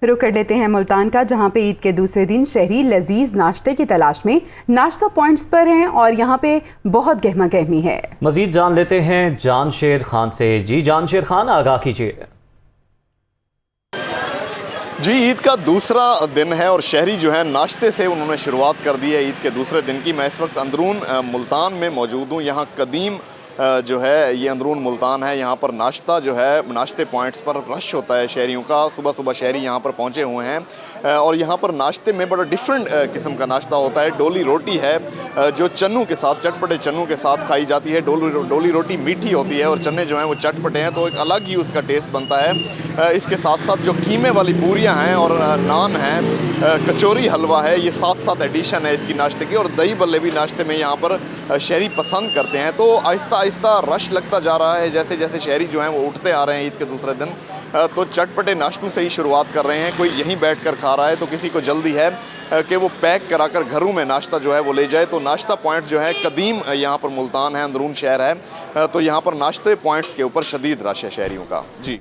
रुक कर लेते हैं मुल्तान का, जहां पे ईद के दूसरे दिन शहरी लजीज नाश्ते की तलाश में नाश्ता पॉइंट्स पर हैं और यहां पे बहुत गहमा गहमी है। मजीद जान लेते हैं जानशेर खान से। जी जानशेर खान, आगाह कीजिए। जी, ईद का दूसरा दिन है और शहरी जो है नाश्ते से उन्होंने शुरुआत कर दी है ईद के दूसरे दिन की। मैं इस वक्त अंदरून मुल्तान में मौजूद हूँ। यहाँ कदीम जो है ये अंदरून मुल्तान है। यहाँ पर नाश्ता जो है, नाश्ते पॉइंट्स पर रश होता है शहरियों का। सुबह सुबह शहरी यहाँ पर पहुँचे हुए हैं और यहाँ पर नाश्ते में बड़ा डिफरेंट किस्म का नाश्ता होता है। डोली रोटी है जो चन्नू के साथ, चटपटे चन्नू के साथ खाई जाती है। डोली रोटी मीठी होती है और चने जो हैं वो चटपटे हैं, तो एक अलग ही उसका टेस्ट बनता है। इसके साथ साथ जो कीमे वाली पूरियाँ हैं और नान हैं, कचौरी हलवा है, ये साथ साथ एडिशन है इसकी नाश्ते की। और दही बल्ले भी नाश्ते में यहाँ पर शहरी पसंद करते हैं। तो आहिस्ता आहिस्ता रश लगता जा रहा है जैसे जैसे शहरी जो हैं वो उठते आ रहे हैं ईद के दूसरे दिन। तो चटपटे नाश्तों से ही शुरुआत कर रहे हैं। कोई यहीं बैठकर खा रहा है तो किसी को जल्दी है कि वो पैक कराकर घरों में नाश्ता जो है वो ले जाए। तो नाश्ता पॉइंट जो है कदीम यहाँ पर मुल्तान है, अंदरून शहर है, तो यहाँ पर नाश्ते पॉइंट्स के ऊपर शदीद रश है शहरियों का। जी।